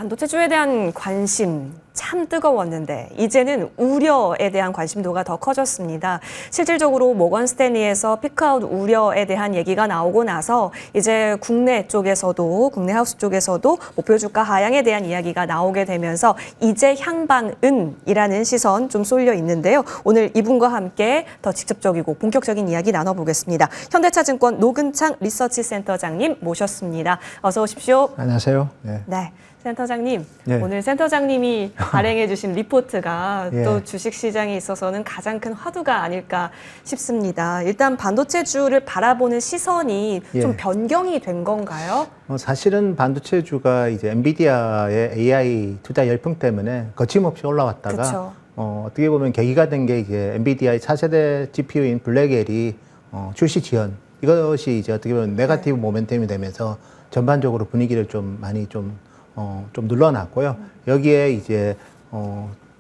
반도체주에 대한 관심 참 뜨거웠는데 이제는 우려에 대한 관심도가 더 커졌습니다. 실질적으로 모건 스탠리에서 피크아웃 우려에 대한 얘기가 나오고 나서 이제 국내 하우스 쪽에서도 목표 주가 하향에 대한 이야기가 나오게 되면서 이제 향방은이라는 시선 좀 쏠려 있는데요. 오늘 이분과 함께 더 직접적이고 본격적인 이야기 나눠보겠습니다. 현대차증권 노근창 리서치센터장님 모셨습니다. 어서 오십시오. 안녕하세요. 네. 센터장님, 네. 오늘 센터장님이 발행해 주신 리포트가 예. 또 주식시장에 있어서는 가장 큰 화두가 아닐까 싶습니다. 일단 반도체주를 바라보는 시선이 좀 예. 변경이 된 건가요? 사실은 반도체주가 이제 엔비디아의 AI 투자 열풍 때문에 거침없이 올라왔다가 그쵸. 어떻게 보면 계기가 된 게 이제 엔비디아의 차세대 GPU인 블랙엘이 출시 지연, 이것이 이제 어떻게 보면 네거티브 모멘텀이 되면서 전반적으로 분위기를 좀 많이 좀 눌러놨고요. 여기에 이제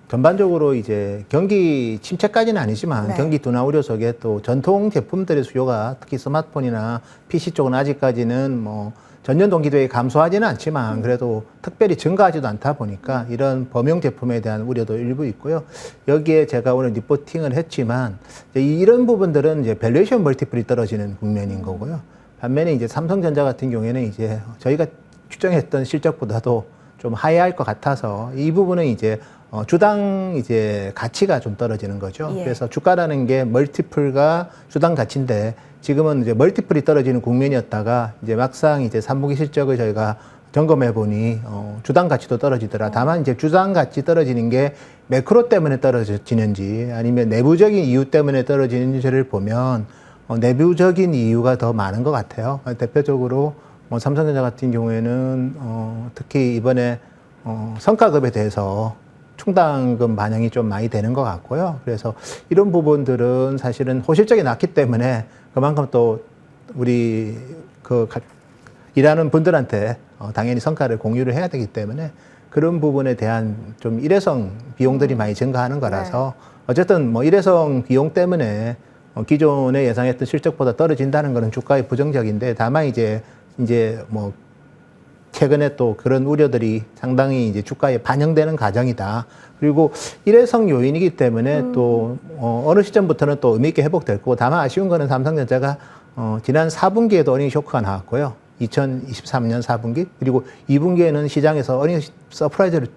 전반적으로 이제 경기 침체까지는 아니지만 네. 경기 둔화 우려 속에 또 전통 제품들의 수요가 특히 스마트폰이나 PC 쪽은 아직까지는 뭐 전년 동기 대비 감소하지는 않지만 그래도 특별히 증가하지도 않다 보니까 이런 범용 제품에 대한 우려도 일부 있고요. 여기에 제가 오늘 리포팅을 했지만 이런 부분들은 이제 밸류에이션 멀티플이 떨어지는 국면인 거고요. 반면에 이제 삼성전자 같은 경우에는 이제 저희가 추정했던 실적보다도 좀 하회할 것 같아서 이 부분은 이제 주당 이제 가치가 좀 떨어지는 거죠. 예. 그래서 주가라는 게 멀티플과 주당 가치인데 지금은 이제 멀티플이 떨어지는 국면이었다가 이제 막상 이제 3분기 실적을 저희가 점검해 보니 주당 가치도 떨어지더라. 다만 이제 주당 가치 떨어지는 게 매크로 때문에 떨어지는지 아니면 내부적인 이유 때문에 떨어지는지를 보면 내부적인 이유가 더 많은 것 같아요. 대표적으로 삼성전자 같은 경우에는 특히 이번에 성과급에 대해서 충당금 반영이 좀 많이 되는 것 같고요. 그래서 이런 부분들은 사실은 호실적이 낮기 때문에 그만큼 또 우리 일하는 분들한테 당연히 성과를 공유를 해야 되기 때문에 그런 부분에 대한 좀 일회성 비용들이 많이 증가하는 거라서 어쨌든 뭐 일회성 비용 때문에 기존에 예상했던 실적보다 떨어진다는 것은 주가에 부정적인데 다만 이제 뭐 최근에 또 그런 우려들이 상당히 이제 주가에 반영되는 과정이다. 그리고 일회성 요인이기 때문에 또 어느 시점부터는 또 의미 있게 회복될 거고 다만 아쉬운 거는 삼성전자가 지난 4분기에도 어닝 쇼크가 나왔고요. 2023년 4분기 그리고 2분기에는 시장에서 어닝 서프라이즈를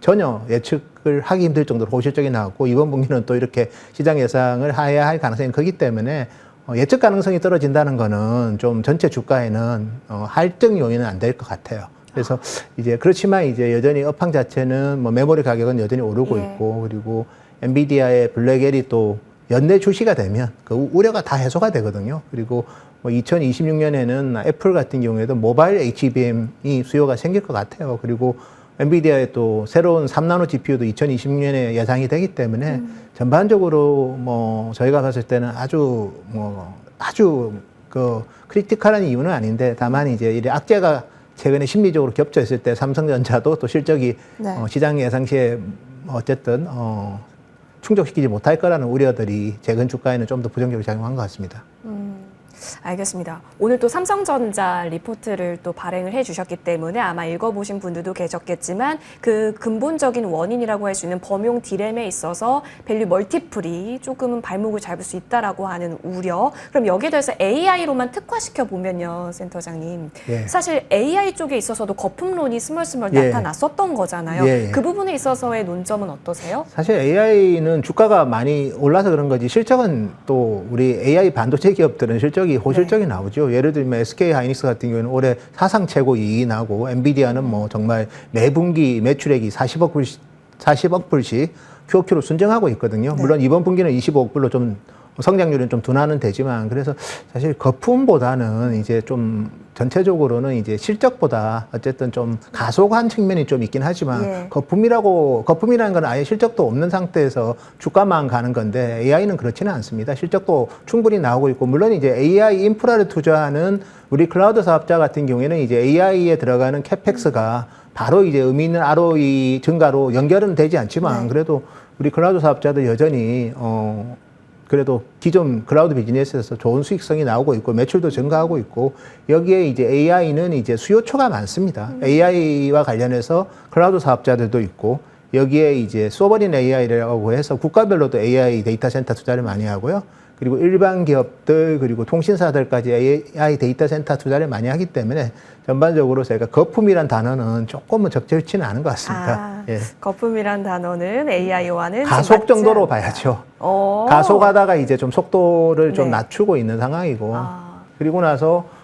전혀 예측을 하기 힘들 정도로 호실적이 나왔고 이번 분기는 또 이렇게 시장 예상을 하회할 가능성이 크기 때문에 예측 가능성이 떨어진다는 거는 좀 전체 주가에는 할증 요인은 안 될 것 같아요. 그래서 이제 그렇지만 이제 여전히 업황 자체는 뭐 메모리 가격은 여전히 오르고 있고 그리고 엔비디아의 블랙엘이 또 연내 출시가 되면 그 우려가 다 해소가 되거든요. 그리고 뭐 2026년에는 애플 같은 경우에도 모바일 HBM이 수요가 생길 것 같아요. 그리고 엔비디아의 또 새로운 3나노 GPU도 2026년에 예상이 되기 때문에 전반적으로 뭐 저희가 봤을 때는 아주 그 크리티컬한 이유는 아닌데 다만 이제 이 악재가 최근에 심리적으로 겹쳐 있을 때 삼성전자도 또 실적이 시장 예상치에 어쨌든 충족시키지 못할 거라는 우려들이 최근 주가에는 좀 더 부정적으로 작용한 것 같습니다. 알겠습니다. 오늘 또 삼성전자 리포트를 또 발행을 해주셨기 때문에 아마 읽어보신 분들도 계셨겠지만 그 근본적인 원인이라고 할 수 있는 범용 디램에 있어서 밸류 멀티플이 조금은 발목을 잡을 수 있다라고 하는 우려. 그럼 여기에 대해서 AI로만 특화시켜 보면요, 센터장님. 사실 AI 쪽에 있어서도 거품론이 스멀스멀 나타났었던 거잖아요. 그 부분에 있어서의 논점은 어떠세요? 사실 AI는 주가가 많이 올라서 그런 거지 실적은 또 우리 AI 반도체 기업들은 실적이 호실적이 나오죠. 예를 들면 SK 하이닉스 같은 경우는 올해 사상 최고 이익이 나고 엔비디아는 뭐 정말 매분기 매출액이 40억 불씩 QOQ로 순증하고 있거든요. 물론 이번 분기는 25억 불로 좀 성장률은 좀 둔화는 되지만 그래서 사실 거품보다는 이제 좀 전체적으로는 이제 실적보다 어쨌든 좀 가속한 측면이 좀 있긴 하지만 거품이라는 건 아예 실적도 없는 상태에서 주가만 가는 건데 AI는 그렇지는 않습니다. 실적도 충분히 나오고 있고 물론 이제 AI 인프라를 투자하는 우리 클라우드 사업자 같은 경우에는 이제 AI에 들어가는 캐펙스가 바로 이제 의미 있는 ROI 증가로 연결은 되지 않지만 그래도 우리 클라우드 사업자도 여전히 그래도 기존 클라우드 비즈니스에서 좋은 수익성이 나오고 있고 매출도 증가하고 있고 여기에 이제 AI는 이제 수요처가 많습니다. AI와 관련해서 클라우드 사업자들도 있고 여기에 이제 소버린 AI라고 해서 국가별로도 AI 데이터 센터 투자를 많이 하고요. 그리고 일반 기업들 그리고 통신사들까지 AI 데이터 센터 투자를 많이 하기 때문에 전반적으로 제가 거품이란 단어는 조금은 적절치는 않은 것 같습니다. 예. 거품이란 단어는 AI와는 가속 정도로 봐야죠. 가속하다가 이제 좀 속도를 좀 네. 낮추고 있는 상황이고 그리고 나서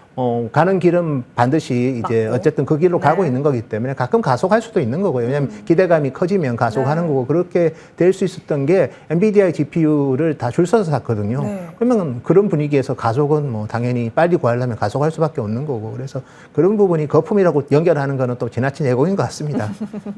가는 길은 반드시 이제 맞고. 어쨌든 그 길로 네. 가고 있는 거기 때문에 가끔 가속할 수도 있는 거고요. 왜냐하면 기대감이 커지면 가속하는 네. 거고 그렇게 될 수 있었던 게 엔비디아 GPU를 다 줄 서서 샀거든요. 네. 그러면 그런 분위기에서 가속은 뭐 당연히 빨리 구하려면 가속할 수밖에 없는 거고 그래서 그런 부분이 거품이라고 연결하는 거는 또 지나친 예고인 것 같습니다.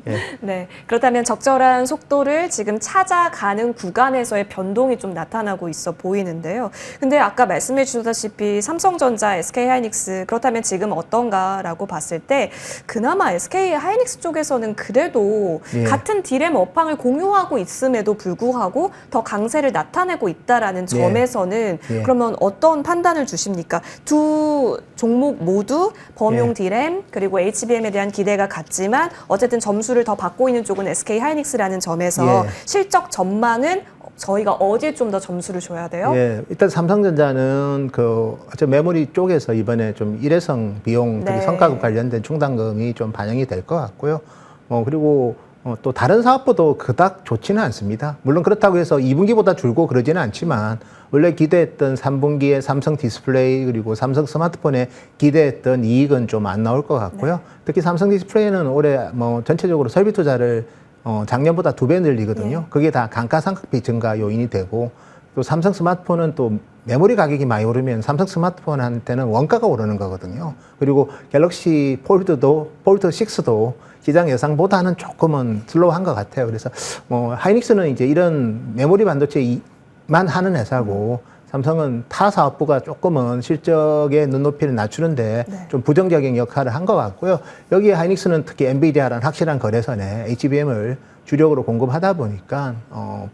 예. 네. 그렇다면 적절한 속도를 지금 찾아가는 구간에서의 변동이 좀 나타나고 있어 보이는데요. 근데 아까 말씀해 주셨다시피 삼성전자, SK하이닉스 그렇다면 지금 어떤가라고 봤을 때 그나마 SK하이닉스 쪽에서는 그래도 예. 같은 디램 업황을 공유하고 있음에도 불구하고 더 강세를 나타내고 있다라는 점에서는 예. 그러면 어떤 판단을 주십니까? 두 종목 모두 범용 예. 디램 그리고 HBM에 대한 기대가 같지만 어쨌든 점수를 더 받고 있는 쪽은 SK하이닉스라는 점에서 예. 실적 전망은 저희가 어디에 좀 더 점수를 줘야 돼요? 예, 일단 삼성전자는 저 메모리 쪽에서 이번에 좀 일회성 비용, 특히 네. 성과급 관련된 충당금이 좀 반영이 될 것 같고요. 그리고 또 다른 사업보도 그닥 좋지는 않습니다. 물론 그렇다고 해서 2분기보다 줄고 그러지는 않지만 원래 기대했던 3분기에 삼성 디스플레이 그리고 삼성 스마트폰에 기대했던 이익은 좀 안 나올 것 같고요. 네. 특히 삼성 디스플레이는 올해 뭐 전체적으로 설비 투자를 작년보다 2배 늘리거든요. 예. 그게 다 감가상각비 증가 요인이 되고 또 삼성 스마트폰은 또 메모리 가격이 많이 오르면 삼성 스마트폰한테는 원가가 오르는 거거든요. 그리고 갤럭시 폴드 6도 시장 예상보다는 조금은 슬로우한 것 같아요. 그래서 하이닉스는 이제 이런 메모리 반도체만 하는 회사고 삼성은 타 사업부가 조금은 실적의 눈높이를 낮추는데 네. 좀 부정적인 역할을 한 것 같고요. 여기에 하이닉스는 특히 엔비디아라는 확실한 거래선에 HBM을 주력으로 공급하다 보니까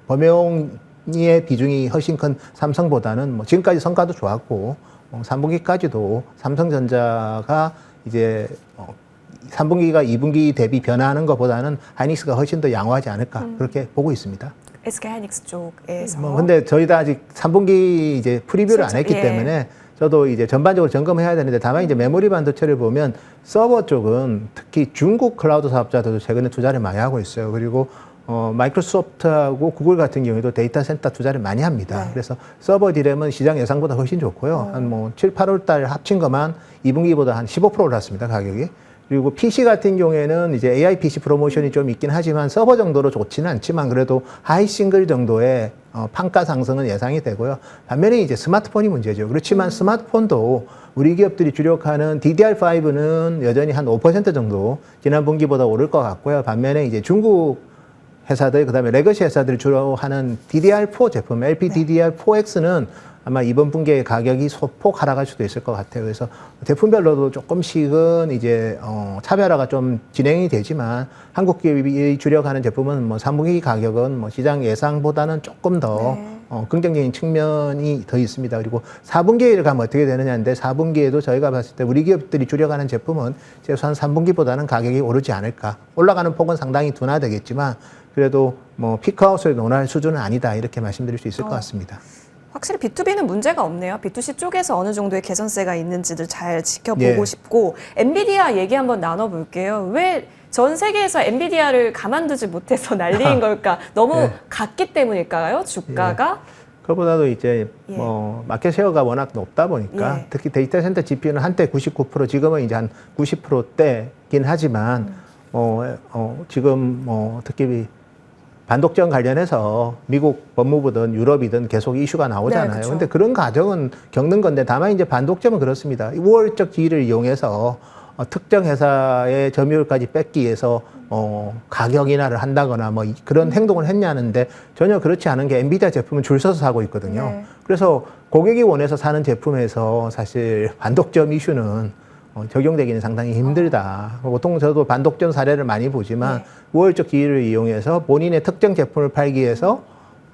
범용의 비중이 훨씬 큰 삼성보다는 뭐 지금까지 성과도 좋았고 3분기까지도 삼성전자가 이제 3분기가 2분기 대비 변화하는 것보다는 하이닉스가 훨씬 더 양호하지 않을까 그렇게 보고 있습니다. SK하이닉스 쪽에서 근데 저희 다 아직 3분기 이제 프리뷰를 안 했기 예. 때문에 저도 이제 전반적으로 점검해야 되는데 다만 이제 메모리 반도체를 보면 서버 쪽은 특히 중국 클라우드 사업자들도 최근에 투자를 많이 하고 있어요. 그리고 마이크로소프트하고 구글 같은 경우에도 데이터 센터 투자를 많이 합니다. 네. 그래서 서버 디램은 시장 예상보다 훨씬 좋고요. 한 뭐 7, 8월 달 합친 것만 2분기보다 한 15% 올랐습니다, 가격이. 그리고 PC 같은 경우에는 이제 AI PC 프로모션이 좀 있긴 하지만 서버 정도로 좋지는 않지만 그래도 하이 싱글 정도의 판가 상승은 예상이 되고요. 반면에 이제 스마트폰이 문제죠. 그렇지만 스마트폰도 우리 기업들이 주력하는 DDR5는 여전히 한 5% 정도 지난 분기보다 오를 것 같고요. 반면에 이제 중국 회사들, 그다음에 레거시 회사들이 주로 하는 DDR4 제품, LPDDR4X는 아마 이번 분기에 가격이 소폭 하락할 수도 있을 것 같아요. 그래서 제품별로도 조금씩은 이제 차별화가 좀 진행이 되지만 한국 기업이 주력하는 제품은 뭐 3분기 가격은 뭐 시장 예상보다는 조금 더 긍정적인 측면이 더 있습니다. 그리고 4분기에 가면 어떻게 되느냐인데 4분기에도 저희가 봤을 때 우리 기업들이 주력하는 제품은 최소한 3분기보다는 가격이 오르지 않을까. 올라가는 폭은 상당히 둔화되겠지만 그래도 뭐 피크아웃을 논할 수준은 아니다 이렇게 말씀드릴 수 있을 것 같습니다. 확실히 B2B는 문제가 없네요. B2C 쪽에서 어느 정도의 개선세가 있는지를 잘 지켜보고 예. 싶고 엔비디아 얘기 한번 나눠볼게요. 왜 전 세계에서 엔비디아를 가만두지 못해서 난리인 걸까? 너무 예. 같기 때문일까요? 주가가? 그보다도 이제 예. 뭐 마켓 셰어가 워낙 높다 보니까 예. 특히 데이터 센터 GPU는 한때 99% 지금은 이제 한 90%대긴 하지만 지금 특히 반독점 관련해서 미국 법무부든 유럽이든 계속 이슈가 나오잖아요. 네, 그쵸. 근데 그런 과정은 겪는 건데 다만 이제 반독점은 그렇습니다. 우월적 지위를 이용해서 특정 회사의 점유율까지 뺏기 위해서 가격 인하를 한다거나 뭐 그런 행동을 했냐는데 전혀 그렇지 않은 게 엔비디아 제품은 줄 서서 사고 있거든요. 네. 그래서 고객이 원해서 사는 제품에서 사실 반독점 이슈는 적용되기는 상당히 힘들다. 보통 저도 반독점 사례를 많이 보지만 우월적 기회를 이용해서 본인의 특정 제품을 팔기 위해서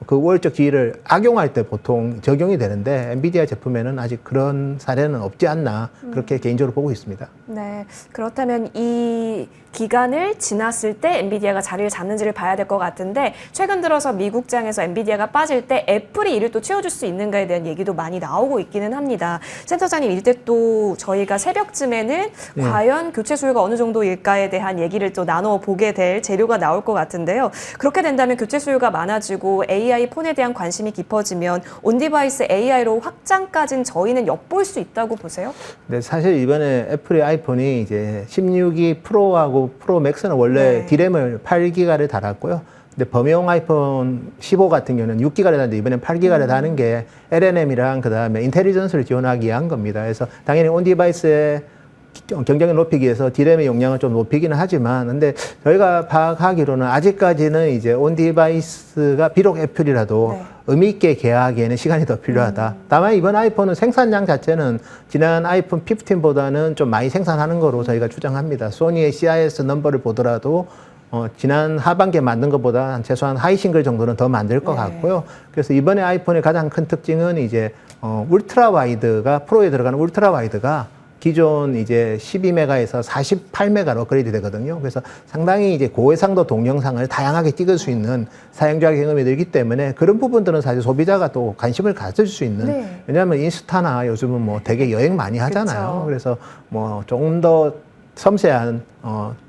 그 우월적 지위를 악용할 때 보통 적용이 되는데 엔비디아 제품에는 아직 그런 사례는 없지 않나 그렇게 개인적으로 보고 있습니다. 네, 그렇다면 이 기간을 지났을 때 엔비디아가 자리를 잡는지를 봐야 될 것 같은데 최근 들어서 미국장에서 엔비디아가 빠질 때 애플이 이를 또 채워줄 수 있는가에 대한 얘기도 많이 나오고 있기는 합니다. 센터장님, 이때 또 저희가 새벽쯤에는 과연 교체 수요가 어느 정도일까에 대한 얘기를 또 나눠보게 될 재료가 나올 것 같은데요. 그렇게 된다면 교체 수요가 많아지고 AI 폰에 대한 관심이 깊어지면 온디바이스 AI로 확장까지는 저희는 엿볼 수 있다고 보세요? 네, 사실 이번에 애플의 아이폰이 이제 16기 프로하고 프로 맥스는 원래 D램을 8기가를 달았고요. 근데 범용 아이폰 15 같은 경우는 6기가를 달았는데 이번엔 8기가를 다는 게 LNM이랑 그다음에 인텔리전스를 지원하기 위한 겁니다. 그래서 당연히 온디바이스의 경쟁을 높이기 위해서 D램의 용량을 좀 높이기는 하지만, 근데 저희가 파악하기로는 아직까지는 이제 온디바이스가 비록 애플이라도 의미 있게 개화하기에는 시간이 더 필요하다. 다만 이번 아이폰은 생산량 자체는 지난 아이폰 15보다는 좀 많이 생산하는 거로 저희가 추정합니다. 소니의 CIS 넘버를 보더라도 지난 하반기에 만든 것보다 최소한 하이 싱글 정도는 더 만들 것 같고요. 그래서 이번에 아이폰의 가장 큰 특징은 이제 울트라 와이드가, 프로에 들어가는 울트라 와이드가 기존 이제 12메가에서 48메가로 업그레이드 되거든요. 그래서 상당히 이제 고해상도 동영상을 다양하게 찍을 수 있는 사용자 경험이 늘기 때문에 그런 부분들은 사실 소비자가 또 관심을 가질 수 있는, 왜냐하면 인스타나 요즘은 뭐 되게 여행 많이 하잖아요. 그래서 뭐 조금 더 섬세한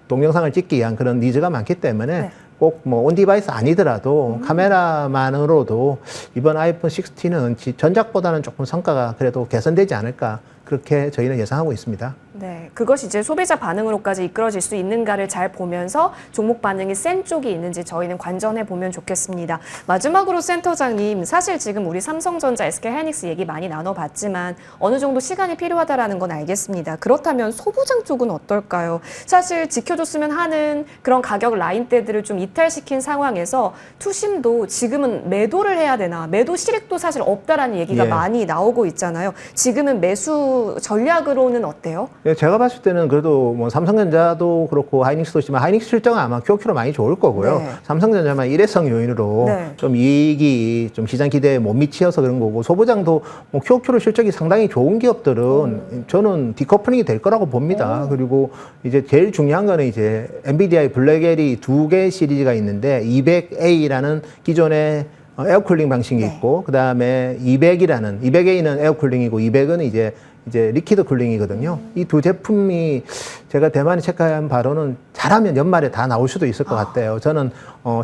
동영상을 찍기 위한 그런 니즈가 많기 때문에 꼭 뭐 온디바이스 아니더라도 카메라만으로도 이번 아이폰 16는 전작보다는 조금 성과가 그래도 개선되지 않을까, 그렇게 저희는 예상하고 있습니다. 네, 그것이 이제 소비자 반응으로까지 이끌어질 수 있는가를 잘 보면서 종목 반응이 센 쪽이 있는지 저희는 관전해 보면 좋겠습니다. 마지막으로 센터장님, 사실 지금 우리 삼성전자, SK하이닉스 얘기 많이 나눠봤지만 어느 정도 시간이 필요하다라는 건 알겠습니다. 그렇다면 소부장 쪽은 어떨까요? 사실 지켜줬으면 하는 그런 가격 라인대들을 좀 이탈시킨 상황에서 투심도 지금은 매도를 해야 되나, 매도 실익도 사실 없다라는 얘기가 많이 나오고 있잖아요. 지금은 매수 전략으로는 어때요? 제가 봤을 때는 그래도 뭐 삼성전자도 그렇고 하이닉스도 있지만 하이닉스 실적은 아마 QOQ로 많이 좋을 거고요. 삼성전자만 일회성 요인으로 좀 이익이 좀 시장 기대에 못 미치어서 그런 거고, 소부장도 뭐 QOQ로 실적이 상당히 좋은 기업들은 저는 디커플링이 될 거라고 봅니다. 그리고 이제 제일 중요한 거는 이제 엔비디아의 블랙엘이 2개 시리즈가 있는데 200A라는 기존의 에어쿨링 방식이 있고, 그 다음에 200A는 에어쿨링이고 200은 이제 리퀴드 쿨링이거든요. 이 두 제품이 제가 대만에 체크한 바로는 잘하면 연말에 다 나올 수도 있을 것 같아요. 저는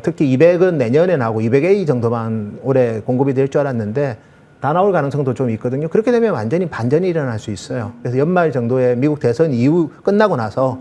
특히 200은 내년에 나오고 200A 정도만 올해 공급이 될 줄 알았는데 다 나올 가능성도 좀 있거든요. 그렇게 되면 완전히 반전이 일어날 수 있어요. 그래서 연말 정도에 미국 대선 이후 끝나고 나서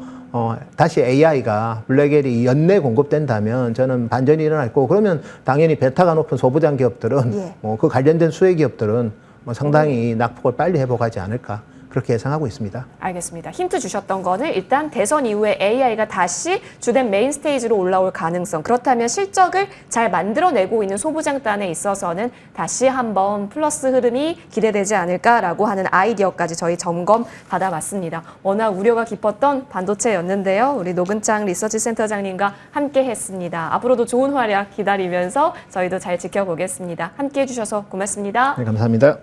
다시 AI가 블랙엘이 연내 공급된다면 저는 반전이 일어날 거고, 그러면 당연히 베타가 높은 소부장 기업들은 뭐 그 관련된 수혜 기업들은 뭐 상당히 낙폭을 빨리 회복하지 않을까, 그렇게 예상하고 있습니다. 알겠습니다. 힌트 주셨던 거는 일단 대선 이후에 AI가 다시 주된 메인 스테이지로 올라올 가능성, 그렇다면 실적을 잘 만들어내고 있는 소부장단에 있어서는 다시 한번 플러스 흐름이 기대되지 않을까라고 하는 아이디어까지 저희 점검 받아봤습니다. 워낙 우려가 깊었던 반도체였는데요. 우리 노근창 리서치 센터장님과 함께 했습니다. 앞으로도 좋은 활약 기다리면서 저희도 잘 지켜보겠습니다. 함께 해주셔서 고맙습니다. 네, 감사합니다.